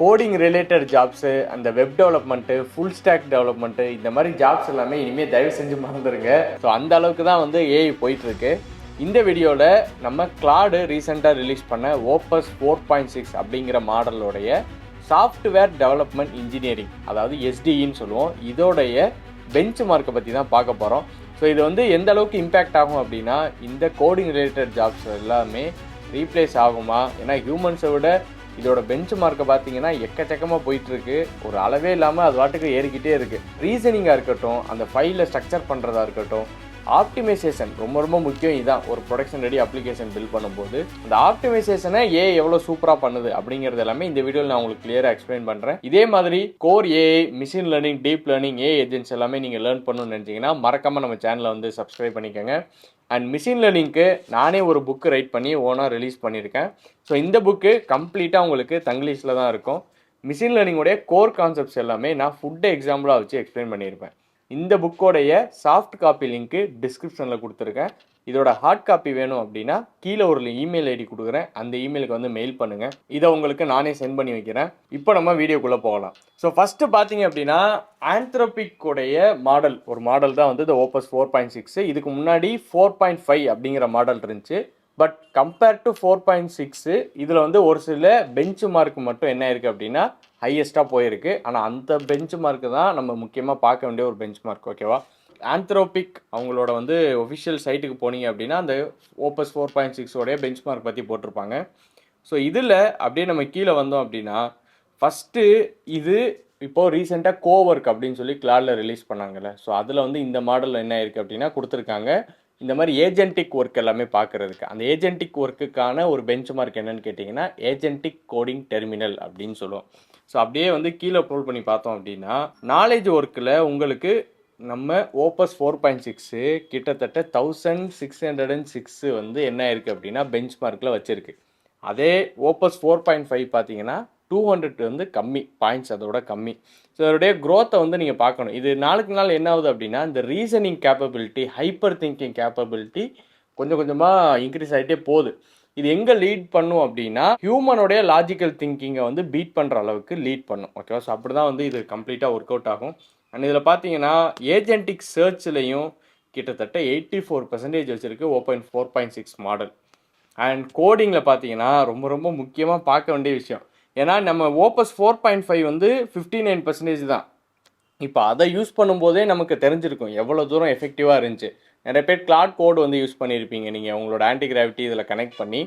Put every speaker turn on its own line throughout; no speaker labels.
Coding related jobs, அந்த web development, full stack development இந்த மாதிரி ஜாப்ஸ் எல்லாமே இனிமேல் தயவு செஞ்சு மறந்துடுங்க. ஸோ அந்த அளவுக்கு தான் வந்து ஏஐ போயிட்டுருக்கு. இந்த வீடியோவில் நம்ம கிளாடு ரீசெண்டாக ரிலீஸ் பண்ண ஓப்பஸ் 4.6 அப்படிங்கிற மாடலோடைய சாஃப்ட்வேர் டெவலப்மெண்ட் இன்ஜினியரிங், அதாவது எஸ்டிஇன்னு சொல்லுவோம், இதோடைய பெஞ்ச் மார்க்கை பற்றி தான் பார்க்க போகிறோம். ஸோ இது வந்து எந்த அளவுக்கு இம்பேக்ட் ஆகும் அப்படின்னா, இந்த கோடிங் ரிலேட்டட் ஜாப்ஸ் எல்லாமே ரீப்ளேஸ் ஆகுமா? ஏன்னா ஹியூமன்ஸை விட இதோட பெஞ்ச் மார்க்கை பார்த்தீங்கன்னா எக்கச்சக்கமாக போயிட்டுருக்கு. ஒரு அளவே இல்லாமல் அது வாட்டுக்கு ஏறிக்கிட்டே இருக்குது. ரீசனிங்காக இருக்கட்டும், அந்த ஃபைலை ஸ்ட்ரக்சர் பண்ணுறதா இருக்கட்டும், ஆப்டிமைசேஷன் ரொம்ப ரொம்ப முக்கியம். இதுதான் ஒரு ப்ரொடக்ஷன் ரெடி அப்ளிகேஷன் பில்ட் பண்ணும்போது அந்த ஆப்டிமைசேஷனை எவ்வளோ சூப்பராக பண்ணுது அப்படிங்கிறது எல்லாமே இந்த வீடியோவில் நான் உங்களுக்கு கிளியராக எக்ஸ்பிளைன் பண்ணுறேன். இதே மாதிரி core AI, machine learning, deep learning, AI agents எல்லாமே நீங்கள் லேர்ன் பண்ணணும்னு நினச்சிங்கன்னா மறக்காமல் நம்ம சேனலை வந்து சப்ஸ்கிரைப் பண்ணிக்கோங்க. அண்ட் மிஷின் லேர்னிங்க்கு நானே ஒரு புக்கு ரைட் பண்ணி ஓனாக ரிலீஸ் பண்ணியிருக்கேன். ஸோ இந்த புக்கு கம்ப்ளீட்டாக உங்களுக்கு தங்கிலீஷில் தான் இருக்கும். மிஷின் லேர்னிங்கோடைய கோர் கான்செப்ட்ஸ் எல்லாமே நான் ஃபுட்டை எக்ஸாம்பிளாக வச்சு எக்ஸ்பிளைன் பண்ணியிருப்பேன். இந்த புக்கோடைய சாஃப்ட் காப்பி லிங்க்கு டிஸ்கிரிப்ஷனில் கொடுத்துருக்கேன். இதோட ஹார்ட் காப்பி வேணும் அப்படின்னா கீழே ஒரு இமெயில் ஐடி கொடுக்குறேன், அந்த இமெயிலுக்கு வந்து மெயில் பண்ணுங்கள். இதை உங்களுக்கு நானே சென்ட் பண்ணி வைக்கிறேன். இப்போ நம்ம வீடியோக்குள்ளே போகலாம். ஸோ ஃபஸ்ட்டு பார்த்தீங்க அப்படின்னா, ஆந்த்ரோபிக்கோடைய மாடல், ஒரு மாடல் தான் வந்து இந்த ஓப்பஸ் 4.6. இதுக்கு முன்னாடி 4.5 அப்படிங்கிற மாடல் இருந்துச்சு. பட் கம்பேர்ட் டு 4.6 இதில் வந்து ஒரு சில பெஞ்ச் மார்க் மட்டும் என்ன இருக்குது அப்படின்னா ஹையஸ்ட்டாக போயிருக்கு. ஆனால் அந்த பெஞ்ச் மார்க்கு தான் நம்ம முக்கியமாக பார்க்க வேண்டிய ஒரு பெஞ்ச் மார்க். ஓகேவா? ஆந்த்ரோபிக் அவங்களோட வந்து ஒஃபிஷியல் சைட்டுக்கு போனீங்க அப்படின்னா அந்த ஓப்பஸ் 4.6 பெஞ்ச் மார்க் பற்றி போட்டிருப்பாங்க. ஸோ இதில் அப்படியே நம்ம கீழே வந்தோம் அப்படின்னா, ஃபஸ்ட்டு இது இப்போது ரீசெண்டாக கோவர்க் அப்படின்னு சொல்லி கிளாடில் ரிலீஸ் பண்ணாங்கல்ல. ஸோ அதில் வந்து இந்த மாடல் என்ன இருக்குது அப்படின்னா கொடுத்துருக்காங்க. இந்த மாதிரி ஏஜென்டிக் ஒர்க் எல்லாமே பார்க்குறதுக்கு, அந்த ஏஜென்டிக் ஒர்க்குக்கான ஒரு பெஞ்ச் மார்க் என்னன்னு கேட்டிங்கன்னா ஏஜென்டிக் கோடிங் டெர்மினல் அப்படின்னு சொல்லுவோம். ஸோ அப்படியே வந்து கீழே ப்ரோல் பண்ணி பார்த்தோம் அப்படின்னா, நாலேஜ் ஒர்க்கில் உங்களுக்கு நம்ம ஓப்பஸ் 4.6 கிட்டத்தட்ட 1606 வந்து என்ன இருக்குது அப்படின்னா பெஞ்ச் மார்க்கில் வச்சுருக்கு. அதே ஓப்பஸ் 4.5 பார்த்தீங்கன்னா 200 வந்து கம்மி பாயிண்ட்ஸ், அதோட கம்மி. ஸோ அதோடைய க்ரோத்தை வந்து நீங்கள் பார்க்கணும். இது நாளுக்கு நாள் என்ன ஆகுது அப்படின்னா, இந்த reasoning capability, hyper thinking capability கொஞ்சம் கொஞ்சமாக இன்க்ரீஸ் ஆகிட்டே போகுது. இது எங்கே லீட் பண்ணும் அப்படின்னா, ஹியூமனோடைய லாஜிக்கல் திங்கிங்கை வந்து பீட் பண்ணுற அளவுக்கு லீட் பண்ணும். ஓகேவா? ஸோ அப்படி தான் வந்து இது கம்ப்ளீட்டாக ஒர்க் அவுட் ஆகும். அண்ட் இதில் பார்த்தீங்கன்னா ஏஜென்டிக் சர்ச்லையும் கிட்டத்தட்ட 84% வச்சுருக்கு ஓப்பன் 4.6 மாடல். அண்ட் கோடிங்கில் பார்த்தீங்கன்னா ரொம்ப ரொம்ப முக்கியமாக பார்க்க வேண்டிய விஷயம். ஏன்னா நம்ம ஓப்பஸ் 4.5 வந்து 59% தான். இப்போ அதை யூஸ் பண்ணும்போதே நமக்கு தெரிஞ்சிருக்கும் எவ்வளோ தூரம் எஃபெக்டிவாக இருந்துச்சு. நிறைய பேர் கிளாட் கோடு வந்து யூஸ் பண்ணியிருப்பீங்க நீங்கள் உங்களோட ஆன்டிகிராவிட்டி இதில் கனெக்ட் பண்ணி.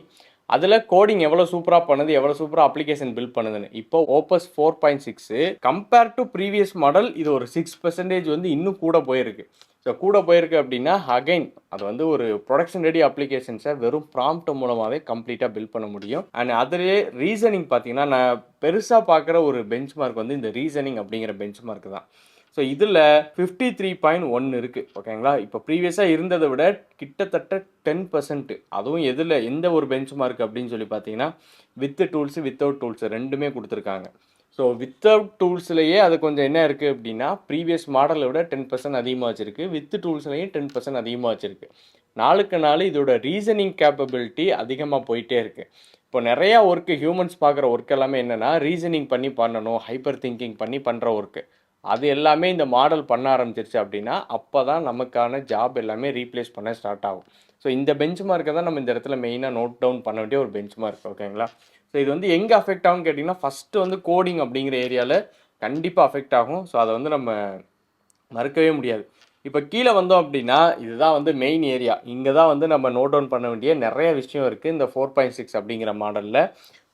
அதில் கோடிங் எவ்வளோ சூப்பராக பண்ணுது, எவ்வளோ சூப்பராக அப்ளிகேஷன் பில்ட் பண்ணுதுன்னு. இப்போ ஓப்பஸ் 4.6 கம்பேர் டு ப்ரீவியஸ் மாடல் இது ஒரு 6% வந்து இன்னும் கூட போயிருக்கு. ஸோ கூட போயிருக்கு அப்படின்னா அகைன் அது வந்து ஒரு ப்ரொடக்ஷன் ரெடி அப்ளிகேஷன்ஸை வெறும் ப்ராம்ப்ட் மூலமாகவே கம்ப்ளீட்டாக பில்ட் பண்ண முடியும். அண்ட் அதிலே ரீசனிங் பார்த்தீங்கன்னா நான் பெருசாக பார்க்குற ஒரு பெஞ்ச் மார்க் வந்து இந்த ரீசனிங் அப்படிங்கிற பெஞ்ச் மார்க் தான். ஸோ இதில் 53.1 இருக்குது. ஓகேங்களா? இப்போ ப்ரீவியஸாக இருந்ததை விட கிட்டத்தட்ட 10%. அதுவும் எதில் எந்த ஒரு பெஞ்ச் மார்க் அப்படின்னு சொல்லி பார்த்தீங்கன்னா வித் டூல்ஸு வித்தவுட் டூல்ஸு ரெண்டுமே கொடுத்துருக்காங்க. ஸோ வித்தவுட் டூல்ஸ்லேயே அது கொஞ்சம் என்ன இருக்குது அப்படின்னா ப்ரீவியஸ் மாடலை விட 10% அதிகமாக வச்சுருக்கு. வித் டூல்ஸ்லேயும் 10% அதிகமாக வச்சுருக்கு. நாளுக்கு நாள் இதோட ரீசனிங் கேப்பபிலிட்டி அதிகமாக போயிட்டே இருக்குது. இப்போ நிறையா ஒர்க்கு ஹியூமன்ஸ் பார்க்குற ஒர்க் எல்லாமே என்னென்னா ரீசனிங் பண்ணி பண்ணணும், ஹைப்பர் திங்கிங் பண்ணி பண்ணுற ஒர்க்கு. அது எல்லாமே இந்த மாடல் பண்ண ஆரம்பிச்சிருச்சு அப்படின்னா அப்போ தான் நமக்கான ஜாப் எல்லாமே ரீப்ளேஸ் பண்ண ஸ்டார்ட் ஆகும். ஸோ இந்த பெஞ்ச் மார்க்கை தான் நம்ம இந்த இடத்துல மெயினாக நோட் டவுன் பண்ண வேண்டிய ஒரு பெஞ்ச் மார்க். ஓகேங்களா? ஸோ இது வந்து எங்கே அஃபெக்ட் ஆகும்னு கேட்டிங்கன்னா ஃபஸ்ட்டு வந்து கோடிங் அப்படிங்கிற ஏரியாவில் கண்டிப்பாக அஃபெக்ட் ஆகும். ஸோ அதை வந்து நம்ம மறுக்கவே முடியாது. இப்போ கீழே வந்தோம் அப்படின்னா இதுதான் வந்து மெயின் ஏரியா. இங்கே தான் வந்து நம்ம நோட் டவுன் பண்ண வேண்டிய நிறைய விஷயம் இருக்குது இந்த 4.6 அப்படிங்கிற மாடலில்.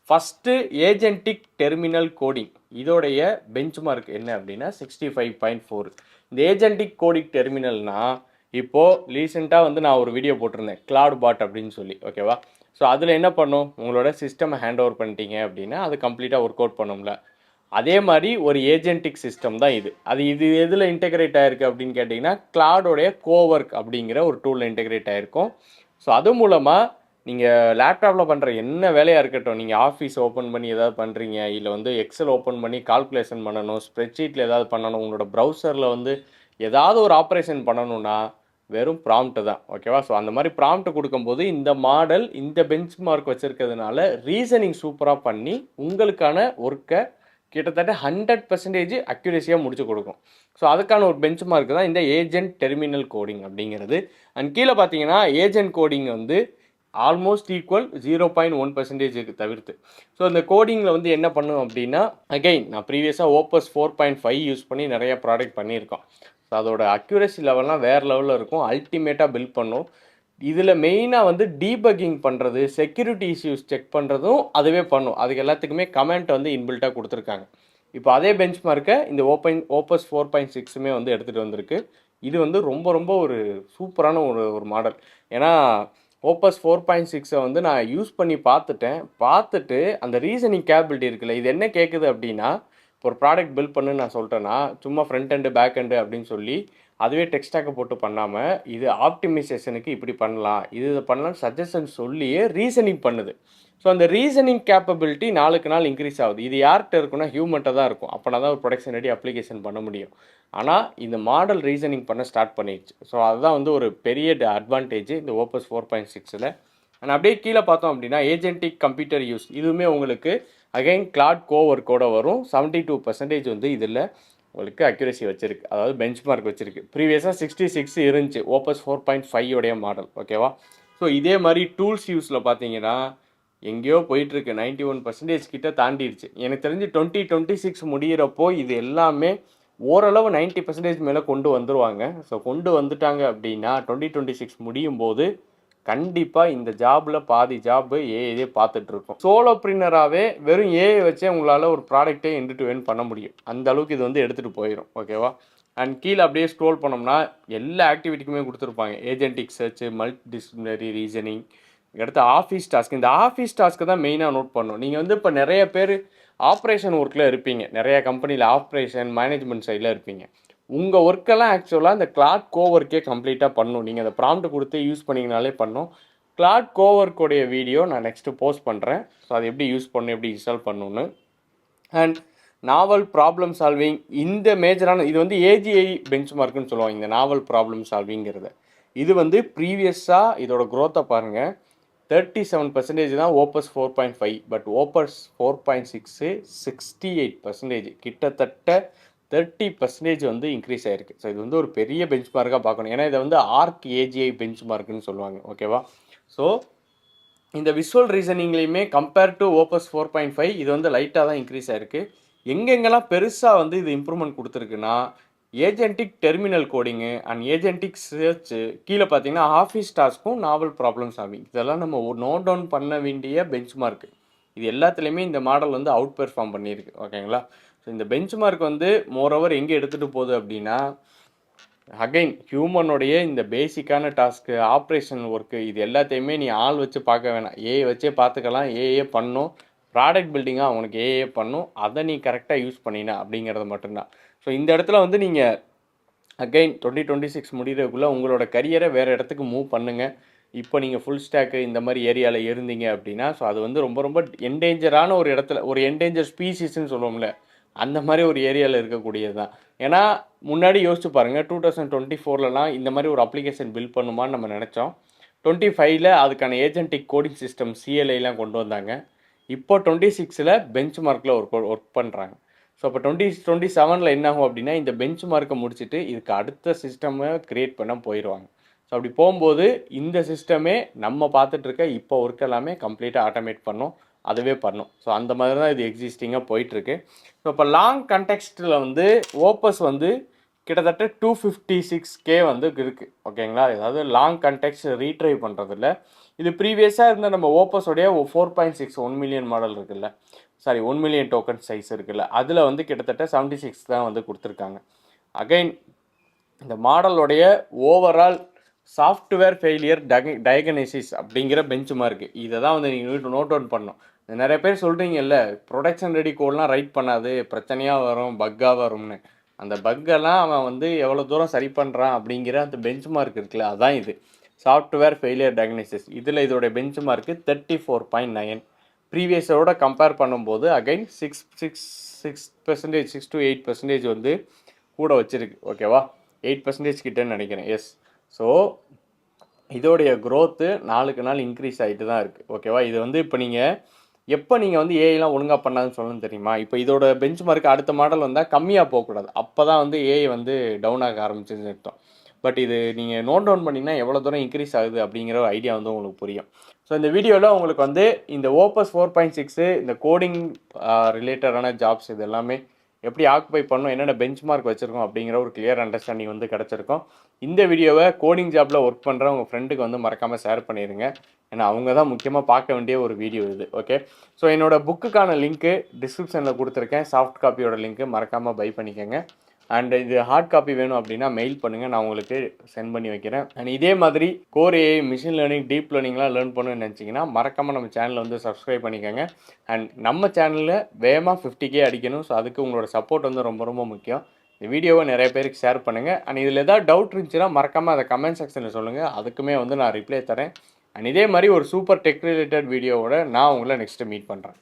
ஃபஸ்ட்டு ஏஜென்டிக் டெர்மினல் கோடிங், இதோடைய பெஞ்ச் மார்க் என்ன அப்படின்னா 65.4. இந்த ஏஜென்டிக் கோடிங் டெர்மினல்னால் இப்போது ரீசெண்டாக வந்து நான் ஒரு வீடியோ போட்டிருந்தேன் கிளாட் பாட் அப்படின்னு சொல்லி. ஓகேவா? ஸோ அதில் என்ன பண்ணும், உங்களோட சிஸ்டம் ஹேண்ட் ஓவர் பண்ணிட்டீங்க அப்படின்னா அது கம்ப்ளீட்டாக ஒர்க் அவுட் பண்ணும்ல. அதே மாதிரி ஒரு ஏஜென்டிக் சிஸ்டம் தான் இது. இது எதில் இன்டெகிரேட் ஆகிருக்கு அப்படின்னு கேட்டிங்கன்னா கிளாடோடைய கோவர்க் அப்படிங்கிற ஒரு டூலில் இன்டெகிரேட் ஆகிருக்கும். ஸோ அது மூலமாக நீங்கள் லேப்டாப்பில் பண்ணுற என்ன வேலையாக இருக்கட்டும், நீங்கள் ஆஃபீஸ் ஓப்பன் பண்ணி ஏதாவது பண்ணுறீங்க, இல்லை வந்து எக்ஸல் ஓப்பன் பண்ணி கால்குலேஷன் பண்ணணும், ஸ்ப்ரெட்ஷீட்டில் ஏதாவது பண்ணணும், உங்களோட ப்ரௌசரில் வந்து ஏதாவது ஒரு ஆப்ரேஷன் பண்ணணுன்னா வெறும் ப்ராம்ப்ட் தான். ஓகேவா? ஸோ அந்த மாதிரி ப்ராம்ப்ட் கொடுக்கும்போது இந்த மாடல் இந்த பெஞ்ச் மார்க் வச்சுருக்கிறதுனால ரீசனிங் சூப்பராக பண்ணி உங்களுக்கான ஒர்க்கை கிட்டத்தட்ட 100% அக்யூரேசியாக முடிச்சு கொடுக்கும். ஸோ அதுக்கான ஒரு பெஞ்ச் மார்க் தான் இந்த ஏஜென்ட் டெர்மினல் கோடிங் அப்படிங்கிறது. அண்ட் கீழே பார்த்தீங்கன்னா ஏஜென்ட் கோடிங் வந்து ஆல்மோஸ்ட் ஈக்குவல் 0.1% தவிர்த்து. ஸோ இந்த கோடிங்கில் வந்து என்ன பண்ணும் அப்படின்னா, அகைன் நான் ப்ரீவியஸாக ஓப்பஸ் 4.5 யூஸ் பண்ணி நிறைய ப்ராடக்ட் பண்ணியிருக்கோம். ஸோ அதோட அக்யூரேசி லெவல்லாம் வேறு லெவலில் இருக்கும், அல்டிமேட்டாக பில்ட் பண்ணும். இதில் மெயினாக வந்து டீபக்கிங் பண்ணுறது, செக்யூரிட்டி இஷ்யூஸ் செக் பண்ணுறதும் அதுவே பண்ணும். அதுக்கு எல்லாத்துக்குமே கமெண்ட் வந்து இன்பில்ட்டாக கொடுத்துருக்காங்க. இப்போ அதே பெஞ்ச் மார்க்கை இந்த ஓப்பஸ் 4.6மே வந்து எடுத்துகிட்டு வந்திருக்கு. இது வந்து ரொம்ப ரொம்ப ஒரு சூப்பரான ஒரு மாடல். ஏன்னா ஓப்பஸ் 4.6 வந்து நான் யூஸ் பண்ணி பார்த்துட்டு அந்த ரீசனிங் கேபிலிட்டி இருக்குல்ல, இது என்ன கேட்குது அப்படின்னா, இப்போ ஒரு ப்ராடக்ட் பில்ட் பண்ணுன்னு நான் சொல்லிட்டேன்னா, சும்மா ஃப்ரண்ட் எண்டு பேக் எண்டு அப்படின்னு சொல்லி அதுவே டெக்ஸ்டாக்கை போட்டு பண்ணாமல், இது ஆப்டிமைசேஷனுக்கு இப்படி பண்ணலாம், இது பண்ணலாம் சஜஷன் சொல்லியே ரீசனிங் பண்ணுது. ஸோ அந்த ரீசனிங் கேப்பபிலிட்டி நாளுக்கு நாள் இன்க்ரீஸ் ஆகுது. இது யார்கிட்ட இருக்குன்னா ஹியூமன்ட்ட தான் இருக்கும். அப்போனா தான் ஒரு ப்ரொடக்ஷன் ரெடி அப்ளிகேஷன் பண்ண முடியும். ஆனால் இந்த மாடல் ரீசனிங் பண்ண ஸ்டார்ட் பண்ணிடுச்சு. ஸோ அதுதான் வந்து ஒரு பெரிய அட்வான்டேஜ் இந்த ஓப்பஸ் 4.6ல். அண்ட் அப்படியே கீழே பார்த்தோம் அப்படின்னா ஏஜென்டிக் கம்ப்யூட்டர் யூஸ், இதுவுமே உங்களுக்கு அகைன் கிளாட் கோவர்க்கோட வரும். 72% வந்து இதில் உங்களுக்கு அக்யூரேசி வச்சிருக்கு, அதாவது பெஞ்ச் மார்க் வச்சிருக்கு. ப்ரீவியஸாக 66 இருந்துச்சு ஓப்பஸ் 4.5 உடைய மாடல். ஓகேவா? ஸோ இதே மாதிரி டூல்ஸ் யூஸில் பார்த்தீங்கன்னா எங்கேயோ போயிட்டுருக்கு, 91% கிட்ட தாண்டிடுச்சு. எனக்கு தெரிஞ்சு 2026 முடிகிறப்போ இது எல்லாமே ஓரளவு 90% மேலே கொண்டு வந்துடுவாங்க. ஸோ கொண்டு வந்துட்டாங்க அப்படின்னா 2026 முடியும் போது கண்டிப்பாக இந்த ஜாபில் பாதி ஜாப் ஏஐயே பார்த்துட்ருக்கோம். சோலோ பிரினராகவே வெறும் ஏஐ வச்சே உங்களால் ஒரு ப்ராடக்டே எண்டு டு எண்ட் பண்ண முடியும். அந்த அளவுக்கு இது வந்து எடுத்துகிட்டு போயிடும். ஓகேவா? அண்ட் கீழே அப்படியே ஸ்க்ரோல் பண்ணோம்னா எல்லா ஆக்டிவிட்டிக்குமே கொடுத்துருப்பாங்க. Agentic search, multidisciplinary reasoning, அடுத்து ஆஃபீஸ் டாஸ்க். இந்த ஆஃபீஸ் டாஸ்க்கு தான் மெயினாக நோட் பண்ணணும். நீங்கள் வந்து இப்போ நிறைய பேர் ஆப்ரேஷன் ஒர்க்கில் இருப்பீங்க, நிறைய கம்பெனியில் ஆப்ரேஷன் மேனேஜ்மெண்ட் சைடில் இருப்பீங்க. உங்கள் ஒர்க்கெல்லாம் ஆக்சுவலாக இந்த கிளாட் கோவர்க்கே கம்ப்ளீட்டாக பண்ணணும். நீங்கள் அதை ப்ராம்ப்ட் கொடுத்து யூஸ் பண்ணிங்கனாலே பண்ணணும். கிளாட் கோவர்க்கோடைய வீடியோ நான் நெக்ஸ்ட்டு போஸ்ட் பண்ணுறேன். ஸோ அதை எப்படி யூஸ் பண்ணணும், எப்படி இன்ஸ்டால் பண்ணணுன்னு. அண்ட் நாவல் ப்ராப்ளம் சால்விங், இந்த மேஜரான இது வந்து ஏஜிஐ பெஞ்ச் மார்க்குன்னு சொல்லுவாங்க. இந்த நாவல் ப்ராப்ளம் சால்விங்கிறது இது வந்து ப்ரீவியஸாக இதோட க்ரோத்தை பாருங்கள், 37% தான் ஓப்பஸ் 4.5. பட் ஓப்பஸ் 4.6 68%, கிட்டத்தட்ட 30% வந்து இன்க்ரீஸ் ஆகிருக்கு. ஸோ இது வந்து ஒரு பெரிய பெஞ்ச் மார்க்காக பார்க்கணும். ஏன்னா இதை வந்து ஆர்க் ஏஜிஐ பெஞ்ச் மார்க்குன்னு சொல்லுவாங்க. ஓகேவா? ஸோ இந்த விஷுவல் ரீசனிங்லேயுமே கம்பேர் டு ஓப்பஸ் 4.5 இது வந்து லைட்டாக தான் இன்க்ரீஸ் ஆகிருக்கு. எங்கெங்கெல்லாம் பெருசாக வந்து இது இம்ப்ரூவ்மெண்ட் கொடுத்துருக்குன்னா agentic terminal coding and agentic search, கீழே பார்த்தீங்கன்னா ஆஃபீஸ் டாஸ்க்கும் நாவல் ப்ராப்ளம் சால்விங், இதெல்லாம் நம்ம நோட் டவுன் பண்ண வேண்டிய பெஞ்ச் மார்க். இது எல்லாத்துலேயுமே இந்த மாடல் வந்து அவுட் பெர்ஃபார்ம் பண்ணியிருக்கு. ஓகேங்களா? ஸோ இந்த பெஞ்ச் மார்க் வந்து மோரோவர் எங்கே எடுத்துகிட்டு போகுது அப்படின்னா, அகைன் ஹியூமனுடைய இந்த பேசிக்கான டாஸ்க்கு, ஆப்ரேஷன் ஒர்க்கு, இது எல்லாத்தையுமே நீ ஆள் வச்சு பார்க்க வேணாம், ஏஐ வச்சே பார்த்துக்கலாம். ஏஏ பண்ணும், ப்ராடக்ட் பில்டிங்காக அவனுக்கு ஏஏ பண்ணும். அதை நீ கரெக்டாக யூஸ் பண்ணினா அப்படிங்கிறது மட்டும்தான். ஸோ இந்த இடத்துல வந்து நீங்கள் அகைன் 2026 முடிகிறதுக்குள்ளே உங்களோட கரியரை வேறு இடத்துக்கு மூவ் பண்ணுங்கள். இப்போ நீங்கள் ஃபுல் ஸ்டாக்கு இந்த மாதிரி ஏரியாவில் இருந்தீங்க அப்படின்னா, ஸோ அது வந்து ரொம்ப ரொம்ப என்டேஞ்சரான ஒரு இடத்துல, ஒரு என்டேஞ்சர் ஸ்பீசிஸ்ன்னு சொல்லுவோம்ல, அந்த மாதிரி ஒரு ஏரியாவில் இருக்கக்கூடியது தான். ஏன்னா முன்னாடி யோசிச்சு பாருங்கள், 2024லலாம் இந்த மாதிரி ஒரு அப்ளிகேஷன் பில்ட் பண்ணுமான்னு நம்ம நினச்சோம். 25ல் அதுக்கான ஏஜென்டிக் கோடிங் சிஸ்டம் சிஎல்ஐலாம் கொண்டு வந்தாங்க. இப்போ 26ல் பெஞ்ச் மார்க்கில் ஒர்க் பண்ணுறாங்க. ஸோ இப்போ 2027ல் என்ன ஆகும் அப்படின்னா, இந்த பெஞ்ச் மார்க்கை முடிச்சுட்டு இதுக்கு அடுத்த சிஸ்டமை க்ரியேட் பண்ண போயிடுவாங்க. ஸோ அப்படி போகும்போது இந்த சிஸ்டமே நம்ம பார்த்துட்ருக்க இப்போ ஒர்க் எல்லாமே கம்ப்ளீட்டாக ஆட்டோமேட் பண்ணும், அதுவே பண்ணும். ஸோ அந்த மாதிரி தான் இது எக்ஸிஸ்டிங்காக போயிட்டுருக்கு. ஸோ இப்போ லாங் கண்டெக்ஸ்ட்டில் வந்து ஓப்பஸ் வந்து கிட்டத்தட்ட 256K வந்து இருக்குது. ஓகேங்களா? ஏதாவது லாங் கண்டெக்ஸ்ட் ரீட்ரைவ் பண்ணுறதில்ல. இது ப்ரீவியஸாக இருந்த நம்ம ஓப்பஸோடைய 4.6 1 மில்லியன் மாடல் இருக்குல்ல, சாரி 1 மில்லியன் டோக்கன் சைஸ் இருக்குல்ல, அதில் வந்து கிட்டத்தட்ட 76 தான் வந்து கொடுத்துருக்காங்க. அகைன் இந்த மாடலோடைய ஓவரால் சாஃப்ட்வேர் ஃபெயிலியர் டயக்னோசிஸ் அப்படிங்கிற பெஞ்ச் மார்க்கு, இதை தான் வந்து நீங்கள் நோட் டவுன் பண்ணணும். நிறைய பேர் சொல்கிறீங்கல்ல, ப்ரொடக்ஷன் ரெடி கோட்லாம் ரைட் பண்ணாது, பிரச்சனையாக வரும், பக்காக வரும்னு. அந்த பக்கெல்லாம் அவன் வந்து எவ்வளோ தூரம் சரி பண்ணுறான் அப்படிங்கிற அந்த பெஞ்ச் மார்க் இருக்குல்ல, அதான் இது சாஃப்ட்வேர் ஃபெயிலியர் டயக்னோசிஸ். இதில் இதோடைய பெஞ்ச் மார்க்கு 34.9. ப்ரீவியஸோட கம்பேர் பண்ணும்போது அகைன் 6% 6 to 8% வந்து கூட வச்சுருக்கு. ஓகேவா? 8% கிட்டேன்னு நினைக்கிறேன். எஸ். ஸோ இதோடைய க்ரோத்து நாளுக்கு நாள் இன்க்ரீஸ் ஆகிட்டு தான் இருக்குது. ஓகேவா? இது வந்து இப்போ நீங்கள் எப்போ நீங்கள் வந்து ஏஐலாம் ஒழுங்காக பண்ணாதுன்னு சொல்லணும் தெரியுமா? இப்போ இதோட பெஞ்ச் மார்க் அடுத்த மாடல் வந்தால் கம்மியாக போகக்கூடாது. அப்போ தான் வந்து ஏஐ வந்து டவுன் ஆக ஆரம்பிச்சுன்னு அர்த்தம். பட் இது நீங்கள் நோட் டவுன் பண்ணிங்கன்னா எவ்வளோ தூரம் இன்க்ரீஸ் ஆகுது அப்படிங்கிற ஒரு ஐடியா வந்து உங்களுக்கு புரியும். ஸோ இந்த வீடியோவில் உங்களுக்கு வந்து இந்த ஓப்பஸ் 4.6 இந்த கோடிங் ரிலேட்டடான ஜாப்ஸ் இது எல்லாமே எப்படி ஆக்குபை பண்ணணும், என்னென்ன பெஞ்ச் மார்க் வச்சுருக்கோம் அப்படிங்கிற ஒரு கிளியர் அண்டர்ஸ்டாண்டிங் வந்து கிடச்சிருக்கும். இந்த வீடியோவை கோடிங் ஜாப்பில் ஒர்க் பண்ணுற உங்கள் ஃப்ரெண்டுக்கு வந்து மறக்காமல் ஷேர் பண்ணிடுங்க. ஏன்னா அவங்க தான் முக்கியமாக பார்க்க வேண்டிய ஒரு வீடியோ இது. ஓகே, ஸோ என்னோடய புக்குக்கான லிங்க்கு டிஸ்கிரிப்ஷனில் கொடுத்துருக்கேன். சாஃப்ட் காப்பியோட லிங்க்கு மறக்காமல் பை பண்ணிக்கோங்க. அண்ட் இது ஹார்ட் காப்பி வேணும் அப்படின்னா மெயில் பண்ணுங்கள், நான் உங்களுக்கு சென்ட் பண்ணி வைக்கிறேன். அண்ட் இதே மாதிரி core AI, machine learning, deep லேர்னிங்லாம் லேர்ன் பண்ணணும்னு நினச்சிங்கன்னா மறக்காமல் நம்ம சேனலை வந்து சப்ஸ்கிரைப் பண்ணிக்கோங்க. அண்ட் நம்ம சேனலில் வேகமாக 50K அடிக்கணும். ஸோ அதுக்கு உங்களோட சப்போர்ட் வந்து ரொம்ப ரொம்ப முக்கியம். இந்த வீடியோவை நிறைய பேருக்கு ஷேர் பண்ணுங்கள். அண்ட் இதில் ஏதாவது டவுட் இருந்துச்சுன்னா மறக்காமல் அதை கமெண்ட் செக்ஷனில் சொல்லுங்கள், அதுக்குமே வந்து நான் ரிப்ளை தரேன். அண்ட் இதே மாதிரி ஒரு சூப்பர் டெக் ரிலேட்டட் வீடியோவோட நான் உங்களை நெக்ஸ்ட்டு மீட் பண்ணுறேன்.